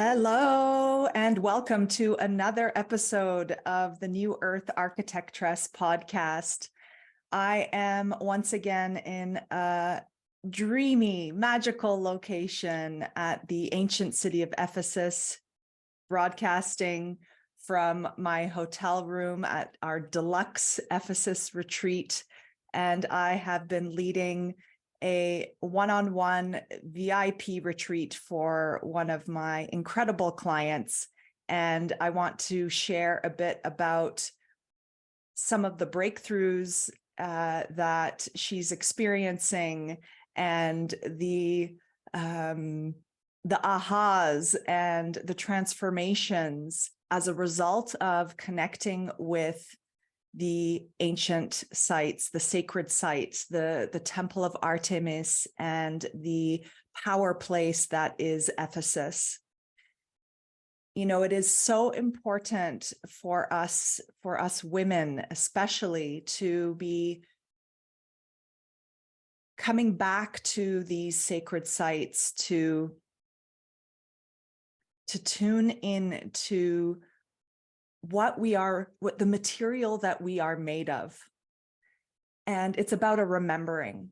Hello, and welcome to another episode of the new Earth Architectress podcast. I am once again in a dreamy, magical location at the ancient city of Ephesus, broadcasting from my hotel room at our deluxe Ephesus retreat. And I have been leading a one-on-one VIP retreat for one of my incredible clients. And I want to share a bit about some of the breakthroughs that she's experiencing and the ahas and the transformations as a result of connecting with the ancient sites, the sacred sites, the Temple of Artemis, and the power place that is Ephesus. You know, it is so important for us women, especially, to be coming back to these sacred sites, to tune in to what the material that we are made of. And it's about a remembering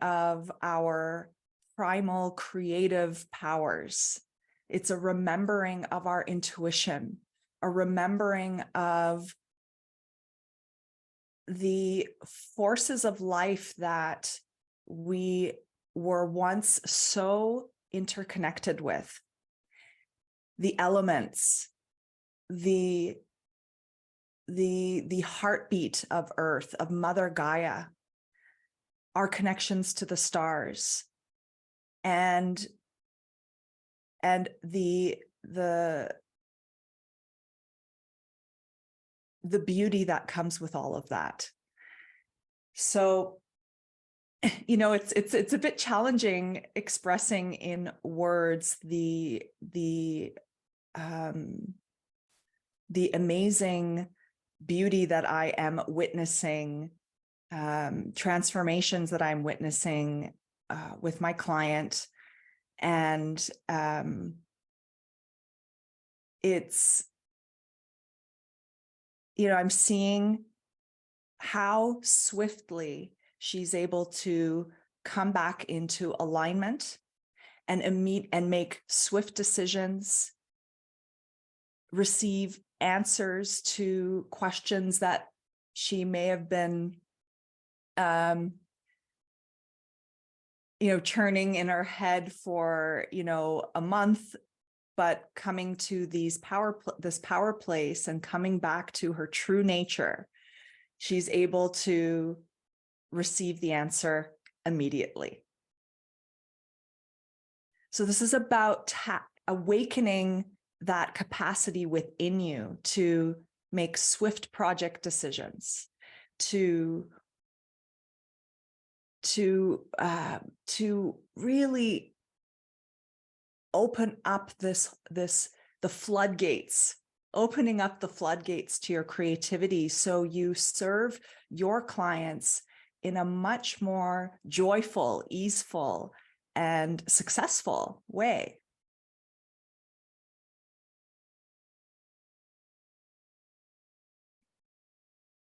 of our primal creative powers. It's a remembering of our intuition, a remembering of the forces of life that we were once so interconnected with, the elements, the heartbeat of Earth, of Mother Gaia, our connections to the stars, and the beauty that comes with all of that. So, you know, it's a bit challenging expressing in words the amazing beauty that I am witnessing, transformations that I'm witnessing with my client. And it's, you know, I'm seeing how swiftly she's able to come back into alignment and make swift decisions, receive answers to questions that she may have been, churning in her head for, a month, but coming to this power place and coming back to her true nature, she's able to receive the answer immediately. So this is about awakening that capacity within you to make swift project decisions, to really open up the floodgates, opening up the floodgates to your creativity, so you serve your clients in a much more joyful, easeful, and successful way.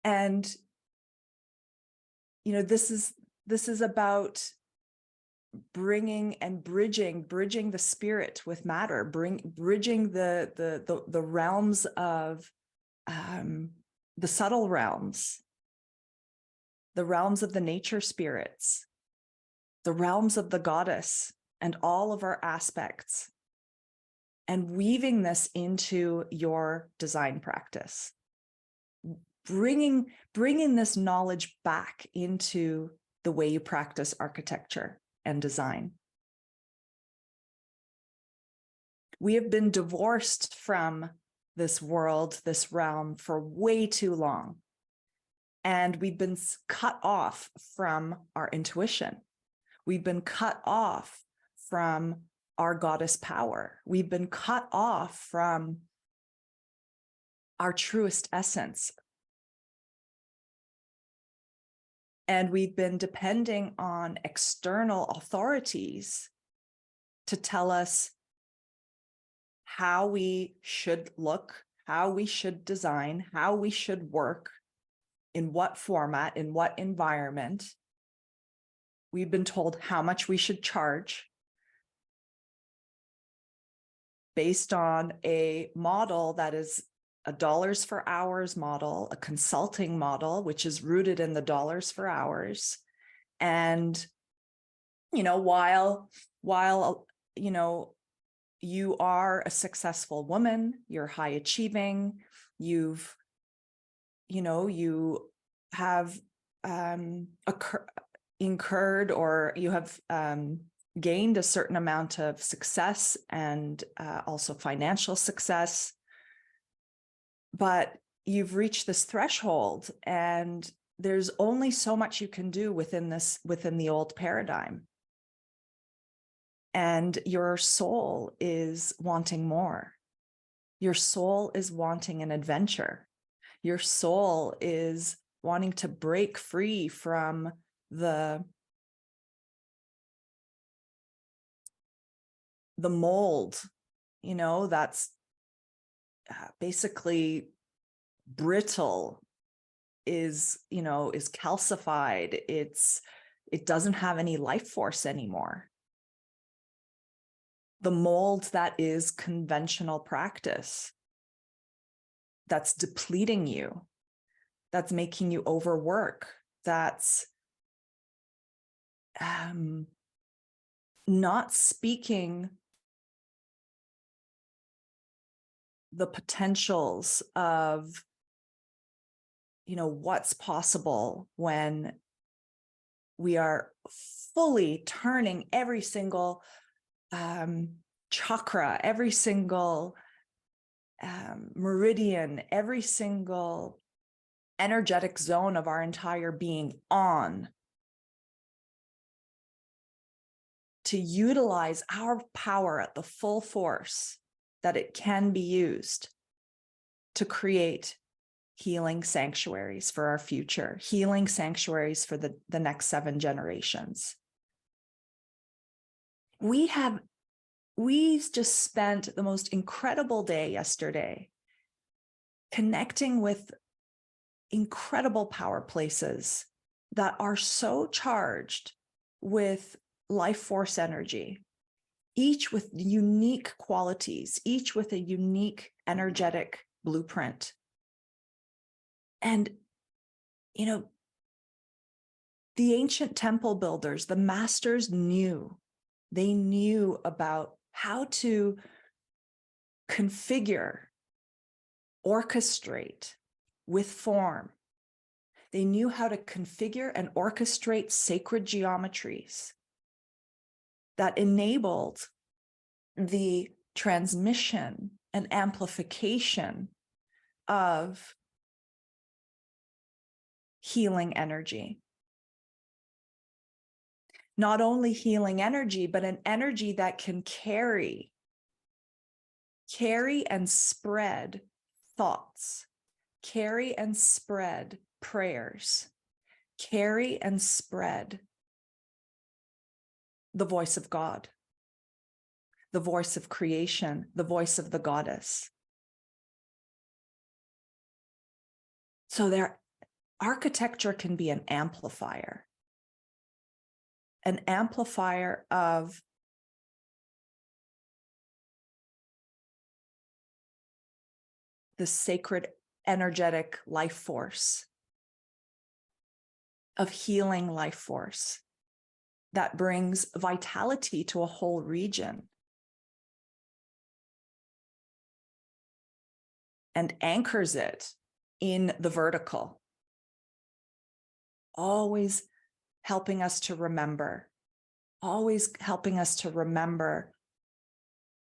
And, this is about bringing and bridging the spirit with matter, bridging the realms of the subtle realms, the realms of the nature spirits, the realms of the goddess, and all of our aspects, and weaving this into your design practice, bringing this knowledge back into the way you practice architecture and design. We have been divorced from this world, this realm, for way too long. And we've been cut off from our intuition. We've been cut off from our goddess power. We've been cut off from our truest essence. And we've been depending on external authorities to tell us how we should look, how we should design, how we should work, in what format, in what environment. We've been told how much we should charge based on a model that is a dollars for hours model, a consulting model, which is rooted in the dollars for hours. And, while, you are a successful woman, you're high achieving, you have incurred, or you have gained a certain amount of success and also financial success, but you've reached this threshold and there's only so much you can do within the old paradigm. And your soul is wanting more. Your soul is wanting an adventure. Your soul is wanting to break free from the mold, that's basically brittle, is calcified. It doesn't have any life force anymore. The mold that is conventional practice, that's depleting you, that's making you overwork, that's not speaking the potentials of what's possible when we are fully turning every single chakra, every single meridian, every single energetic zone of our entire being on, to utilize our power at the full force that it can be used to create healing sanctuaries for our future, healing sanctuaries for the next 7 generations. We just spent the most incredible day yesterday connecting with incredible power places that are so charged with life force energy, each with unique qualities, each with a unique energetic blueprint. And, the ancient temple builders, the masters they knew about how to configure, orchestrate with form. They knew how to configure and orchestrate sacred geometries that enabled the transmission and amplification of healing energy. Not only healing energy, but an energy that can carry and spread thoughts, carry and spread prayers, carry and spread the voice of God, the voice of creation, the voice of the goddess. So their architecture can be an amplifier of the sacred energetic life force, of healing life force that brings vitality to a whole region and anchors it in the vertical, always helping us to remember,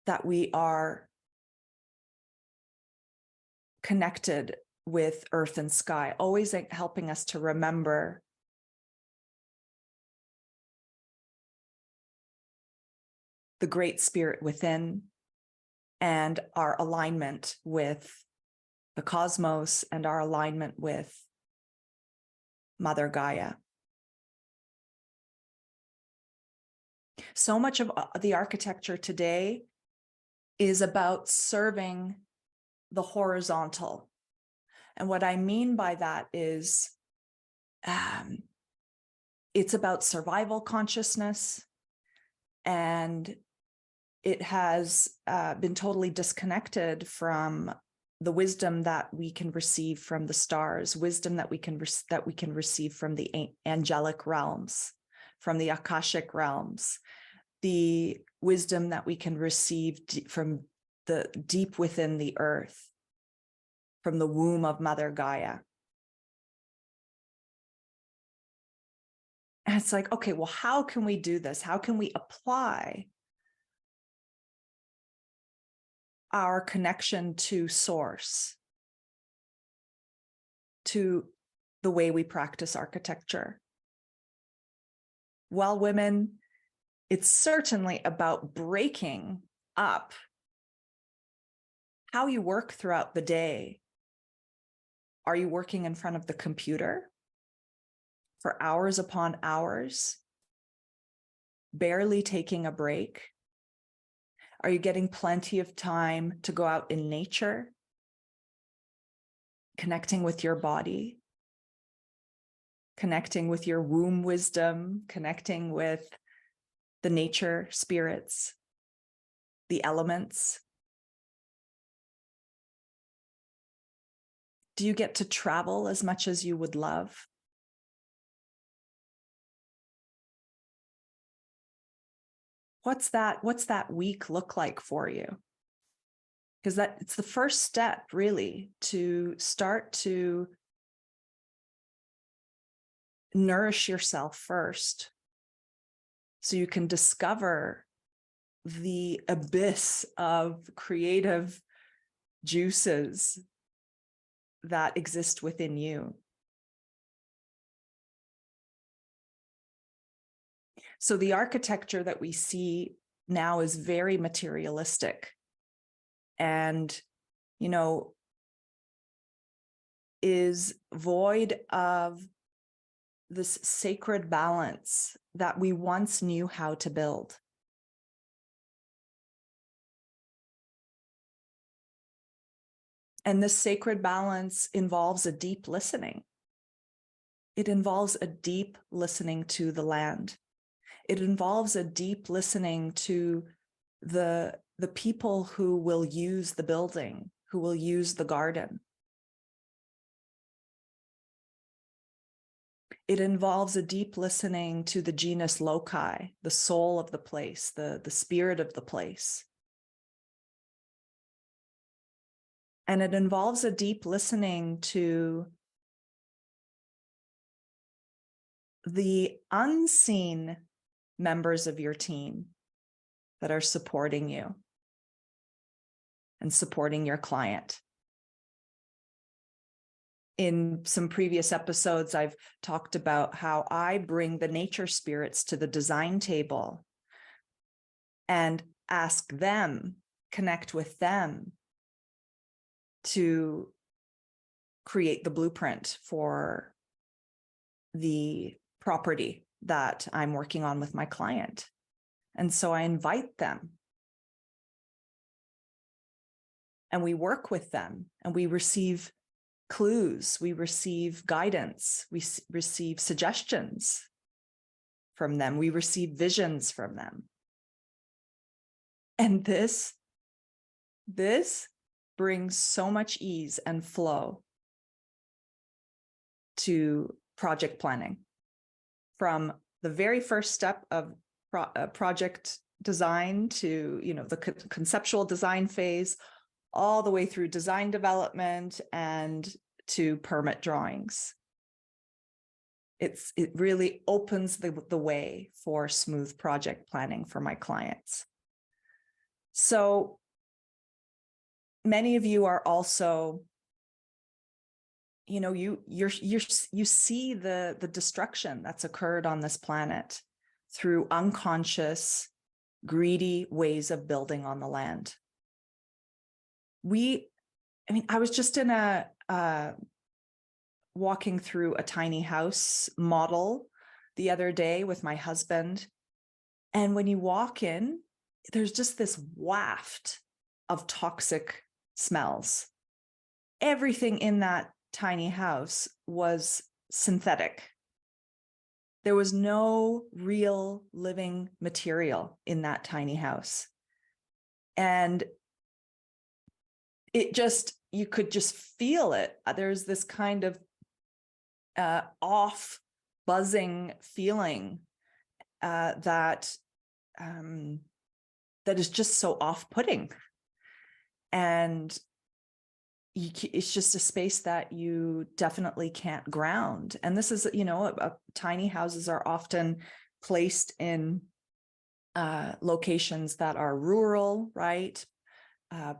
that we are connected with earth and sky, always helping us to remember the great spirit within and our alignment with the cosmos and our alignment with Mother Gaia. So much of the architecture today is about serving the horizontal. And what I mean by that is it's about survival consciousness, and it has been totally disconnected from the wisdom that we can receive from the stars, wisdom that we can receive from the angelic realms, from the Akashic realms, the wisdom that we can receive from the deep within the earth, from the womb of Mother Gaia. And it's like, okay, well, how can we do this? How can we apply our connection to source to the way we practice architecture? Well, women, it's certainly about breaking up how you work throughout the day. Are you working in front of the computer for hours upon hours, barely taking a break? Are you getting plenty of time to go out in nature, connecting with your body, connecting with your womb wisdom, connecting with the nature spirits, the elements? Do you get to travel as much as you would love? What's that week look like for you? Because it's the first step, really, to start to nourish yourself first, so you can discover the abyss of creative juices that exist within you. So the architecture that we see now is very materialistic and, is void of this sacred balance that we once knew how to build. And this sacred balance involves a deep listening. It involves a deep listening to the land. It involves a deep listening to the people who will use the building, who will use the garden. It involves a deep listening to the genus loci, the soul of the place, the spirit of the place. And it involves a deep listening to the unseen members of your team that are supporting you and supporting your client. In some previous episodes, I've talked about how I bring the nature spirits to the design table and ask them, connect with them to create the blueprint for the property that I'm working on with my client. And so I invite them and we work with them and we receive clues, we receive guidance, we receive suggestions from them, we receive visions from them. And this brings so much ease and flow to project planning. From the very first step of project design to, the conceptual design phase, all the way through design development and to permit drawings. It really opens the way for smooth project planning for my clients. So many of you are also, you see the destruction that's occurred on this planet through unconscious, greedy ways of building on the land. I was just in walking through a tiny house model the other day with my husband. And when you walk in, there's just this waft of toxic smells. Everything in that tiny house was synthetic. There was no real living material in that tiny house. And it just, you could just feel it. There's this kind of off buzzing feeling that is just so off-putting. And it's just a space that you definitely can't ground. And this is, tiny houses are often placed in locations that are rural, right?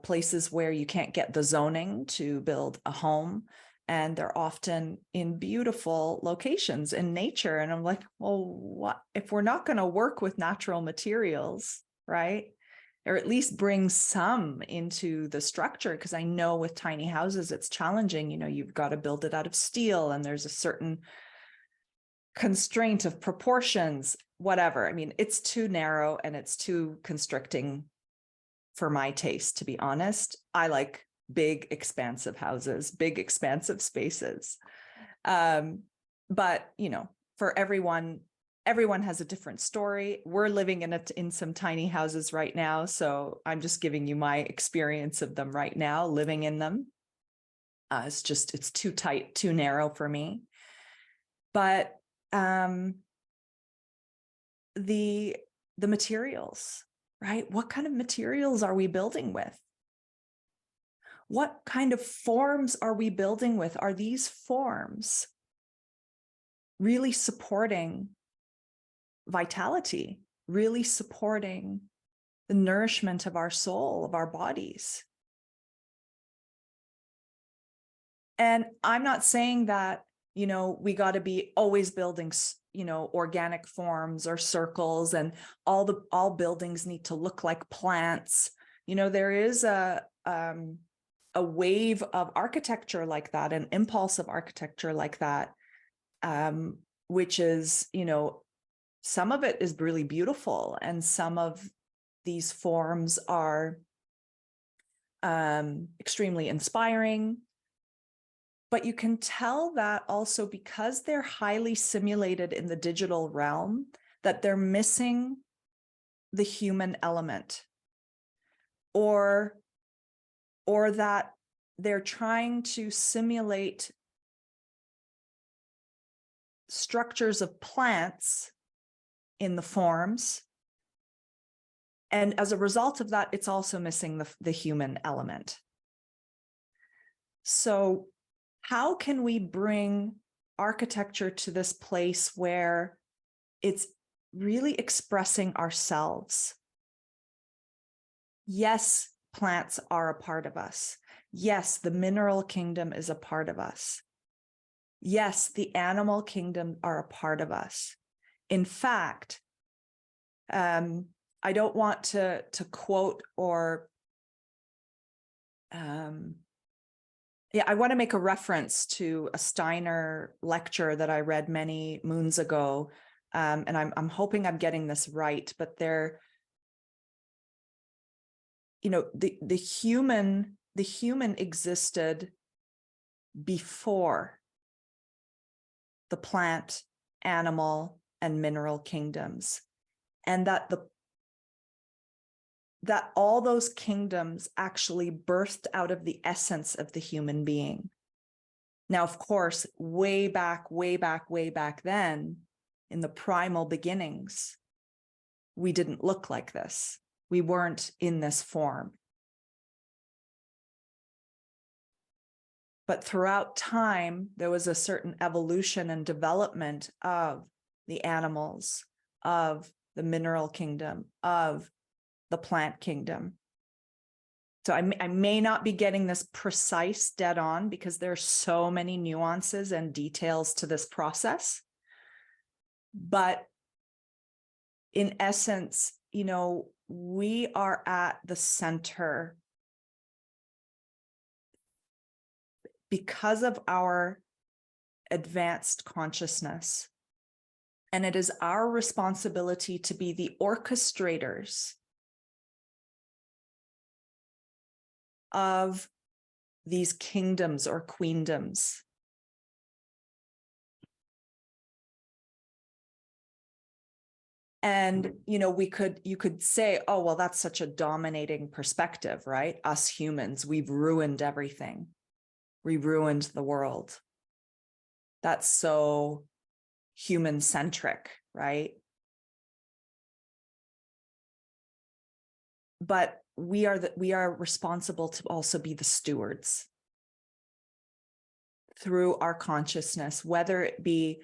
Places where you can't get the zoning to build a home. And they're often in beautiful locations in nature. And I'm like, well, what if we're not going to work with natural materials, right? Or at least bring some into the structure? Because I know with tiny houses, it's challenging. You've got to build it out of steel, and there's a certain constraint of proportions, whatever. I mean, it's too narrow and it's too constricting for my taste, to be honest. I like big, expansive houses, big, expansive spaces. But, for everyone has a different story. We're living in some tiny houses right now. So I'm just giving you my experience of them right now, living in them. It's too tight, too narrow for me. But the materials, right? What kind of materials are we building with? What kind of forms are we building with? Are these forms really supporting vitality, really supporting the nourishment of our soul, of our bodies? And I'm not saying that, we got to be always building, organic forms or circles, and all buildings need to look like plants. There is a wave of architecture like that, an impulse of architecture like that, which is, some of it is really beautiful, and some of these forms are extremely inspiring. But you can tell that also because they're highly simulated in the digital realm, that they're missing the human element, or that they're trying to simulate structures of plants in the forms. And as a result of that, it's also missing the human element. So how can we bring architecture to this place where it's really expressing ourselves? Yes, plants are a part of us. Yes, the mineral kingdom is a part of us. Yes, the animal kingdom are a part of us. In fact, I don't want to quote or I want to make a reference to a Steiner lecture that I read many moons ago, and I'm hoping I'm getting this right. But the human existed before the plant, animal, and mineral kingdoms, and that all those kingdoms actually birthed out of the essence of the human being. Now, of course, way back then, in the primal beginnings, we didn't look like this. We weren't in this form. But throughout time, there was a certain evolution and development of the animals, of the mineral kingdom, of the plant kingdom. So I may not be getting this precise dead on, because there are so many nuances and details to this process. But in essence, we are at the center because of our advanced consciousness. And it is our responsibility to be the orchestrators of these kingdoms or queendoms. And, you could say, oh, well, that's such a dominating perspective, right? Us humans, we've ruined everything. We ruined the world. That's so human-centric, right? But we are responsible to also be the stewards through our consciousness, whether it be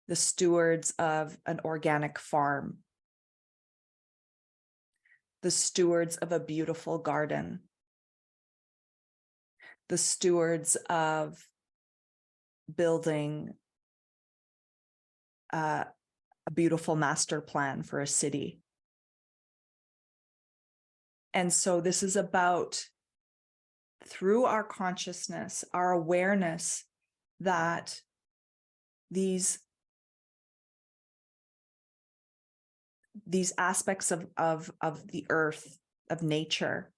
the stewards of an organic farm, the stewards of a beautiful garden, the stewards of building a beautiful master plan for a city. And so this is about, through our consciousness, our awareness that these aspects of the earth, of nature,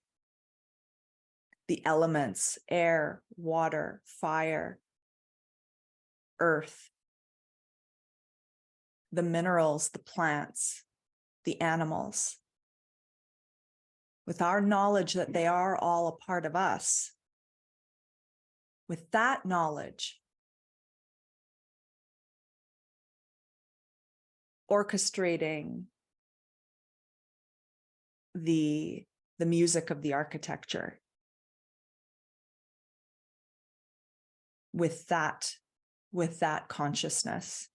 the elements, air, water, fire, earth, the minerals, the plants, the animals, with our knowledge that they are all a part of us, with that knowledge, orchestrating the music of the architecture, with that consciousness,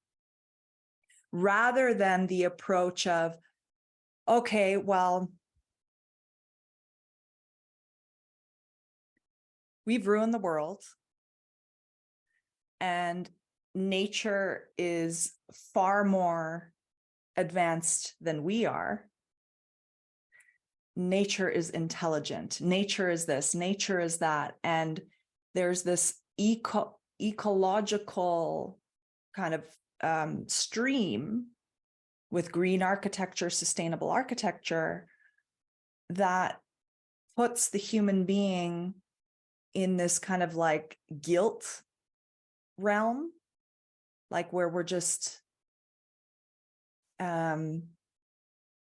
rather than the approach of, okay, well, we've ruined the world and nature is far more advanced than we are. Nature is intelligent. Nature is this, nature is that. And there's this ecological kind of stream with green architecture, sustainable architecture, that puts the human being in this kind of like guilt realm, like where we're just,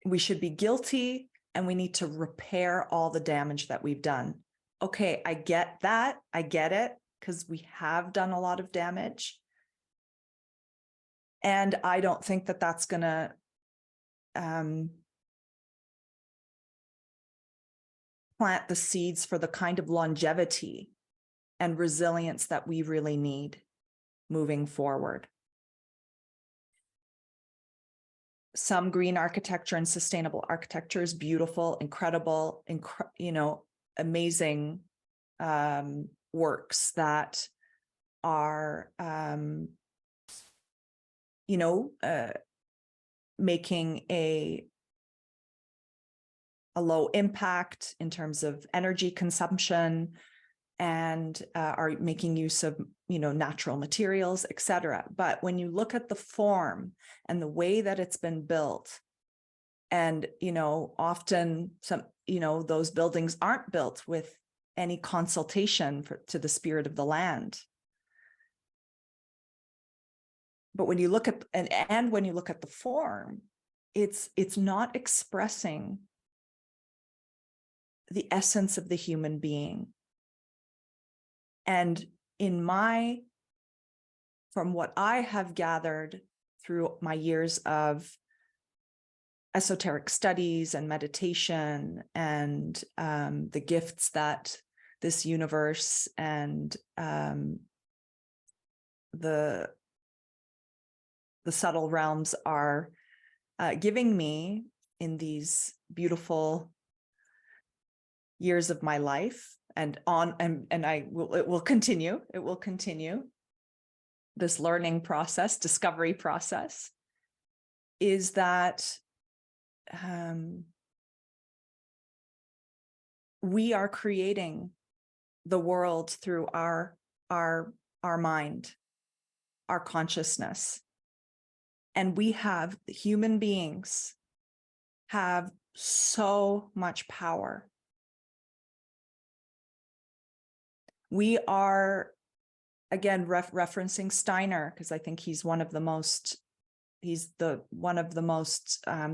we should be guilty and we need to repair all the damage that we've done. Okay, I get that. I get it, because we have done a lot of damage. And I don't think that that's going to plant the seeds for the kind of longevity and resilience that we really need moving forward. Some green architecture and sustainable architecture is beautiful, incredible, amazing works that are, making a low impact in terms of energy consumption, and are making use of, natural materials, etc. But when you look at the form and the way that it's been built, and, often those buildings aren't built with any consultation to the spirit of the land. But when you look at, and when you look at the form, it's not expressing the essence of the human being. And from what I have gathered through my years of esoteric studies and meditation, and the gifts that this universe and the subtle realms are giving me in these beautiful years of my life, and it will continue this learning process, discovery process, is that we are creating the world through our mind, our consciousness. And human beings have so much power We are, again, referencing Steiner, because I think he's one of the most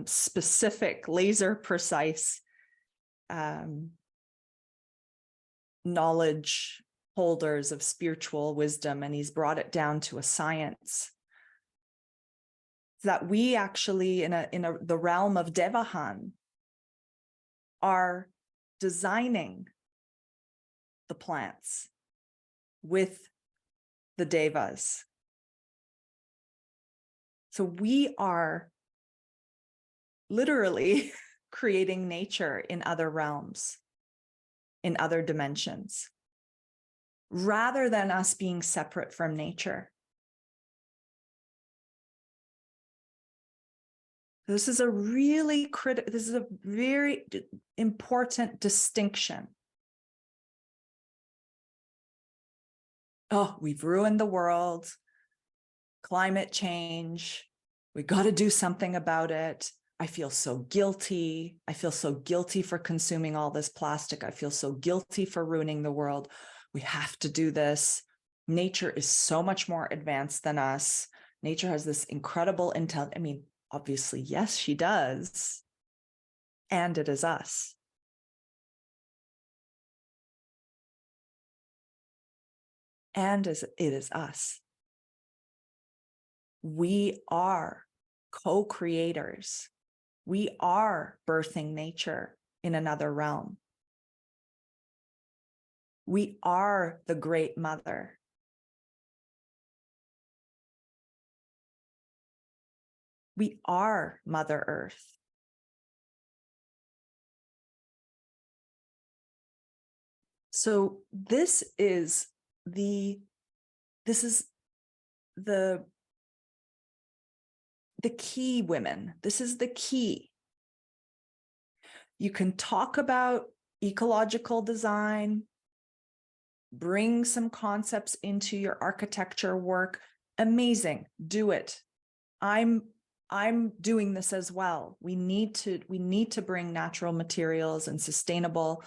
specific, laser precise knowledge holders of spiritual wisdom, and he's brought it down to a science. That we actually, in the realm of Devahan, are designing the plants with the devas. So we are literally creating nature in other realms, in other dimensions, rather than us being separate from nature. This is a very important distinction. Oh, we've ruined the world. Climate change. We got to do something about it. I feel so guilty. I feel so guilty for consuming all this plastic. I feel so guilty for ruining the world. We have to do this. Nature is so much more advanced than us. Nature has this incredible intelligence. I mean, obviously, yes, she does. And it is us. And it is us. We are co-creators. We are birthing nature in another realm. We are the great mother. We are Mother Earth. So this is the key, women. This is the key. You can talk about ecological design, bring some concepts into your architecture work. Amazing. Do it. I'm doing this as well. We need to bring natural materials and sustainable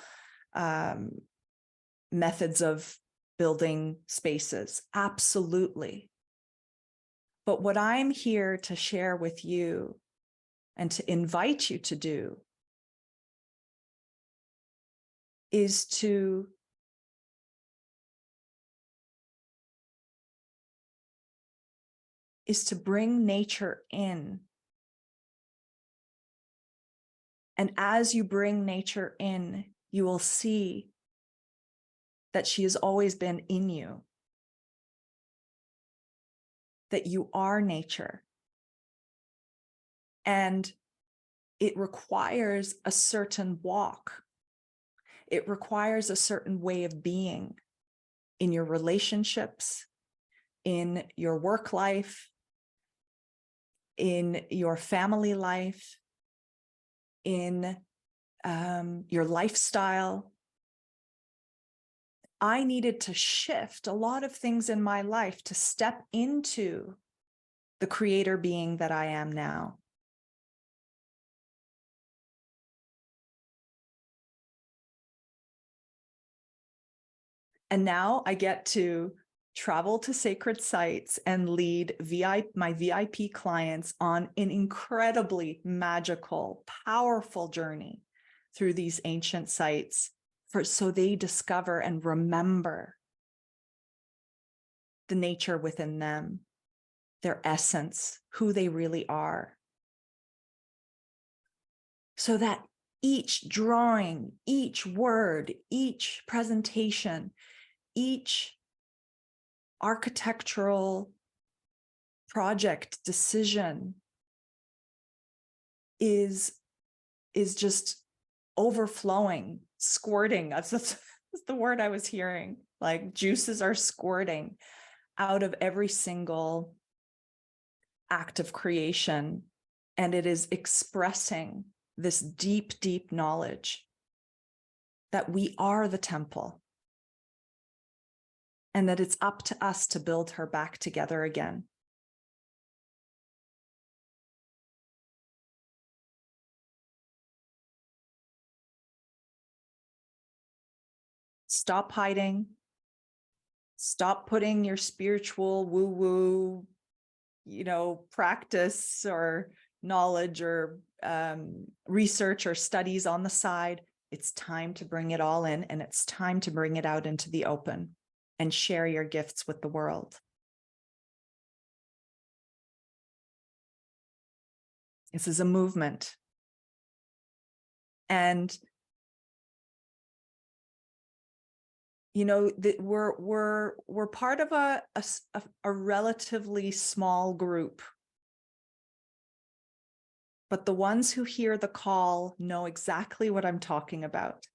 methods of building spaces. Absolutely. But what I'm here to share with you and to invite you to do is to bring nature in. And as you bring nature in, you will see that she has always been in you, that you are nature. And it requires a certain walk. It requires a certain way of being in your relationships, in your work life, in your family life, in your lifestyle. I needed to shift a lot of things in my life to step into the creator being that I am now. And now I get to travel to sacred sites and lead my VIP clients on an incredibly magical, powerful journey through these ancient sites so they discover and remember the nature within them, their essence, who they really are. So that each drawing, each word, each presentation, each architectural project decision is just overflowing, squirting. That's the word I was hearing. Like juices are squirting out of every single act of creation. And it is expressing this deep, deep knowledge that we are the temple and that it's up to us to build her back together again. Stop hiding, Stop putting your spiritual woo-woo, practice or knowledge or research or studies on the side. It's time to bring it all in, and it's time to bring it out into the open and share your gifts with the world. This is a movement. And we're part of a relatively small group, but the ones who hear the call know exactly what I'm talking about.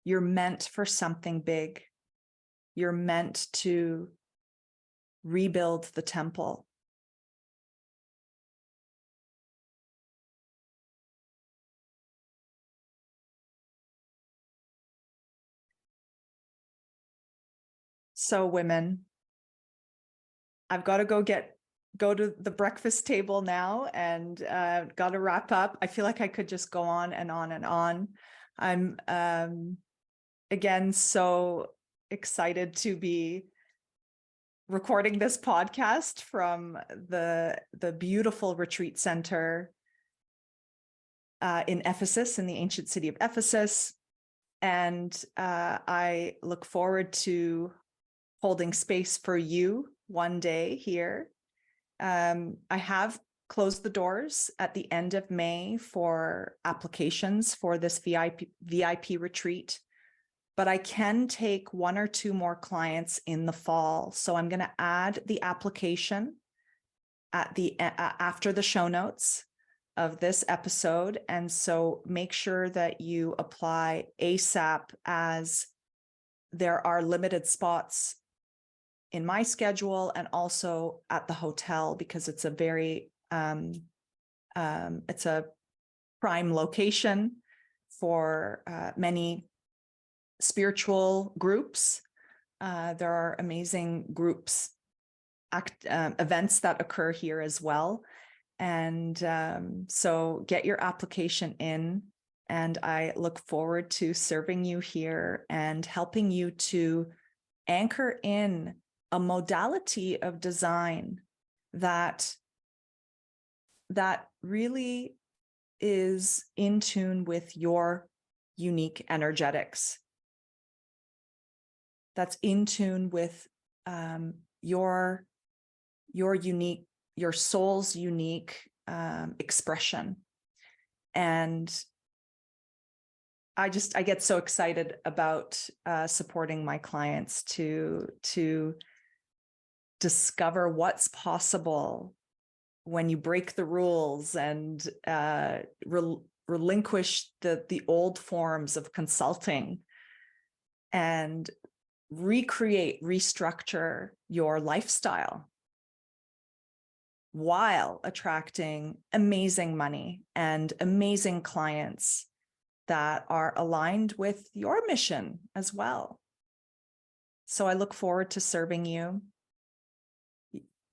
You're meant for something big. You're meant to rebuild the temple. So women, I've got to go to the breakfast table now, and got to wrap up. I feel like I could just go on and on and on. I'm again so excited to be recording this podcast from the beautiful retreat center in Ephesus, in the ancient city of Ephesus. And I look forward to holding space for you one day here. I have closed the doors at the end of May for applications for this VIP retreat, but I can take 1 or 2 more clients in the fall. So I'm going to add the application at the after the show notes of this episode. And so make sure that you apply ASAP, as there are limited spots in my schedule and also at the hotel, because it's a very it's a prime location for many spiritual groups. There are amazing groups events that occur here as well. And so get your application in, and I look forward to serving you here and helping you to anchor in a modality of design that really is in tune with your unique energetics, that's in tune with your soul's unique expression. And I get so excited about supporting my clients to discover what's possible when you break the rules and relinquish the old forms of consulting and restructure your lifestyle while attracting amazing money and amazing clients that are aligned with your mission as well. So I look forward to serving you.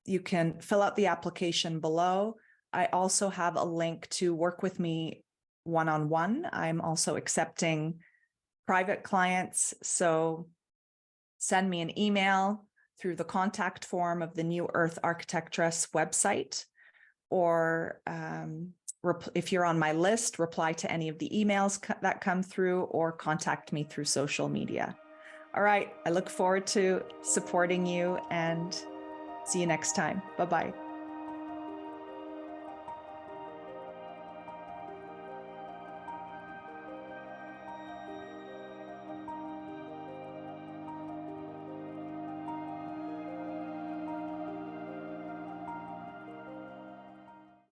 You can fill out the application below. I also have a link to work with me one-on-one. I'm also accepting private clients. So send me an email through the contact form of the new Earth Architectress website, or if you're on my list, reply to any of the emails that come through, or contact me through social media. All right, I look forward to supporting you, and see you next time. Bye-bye.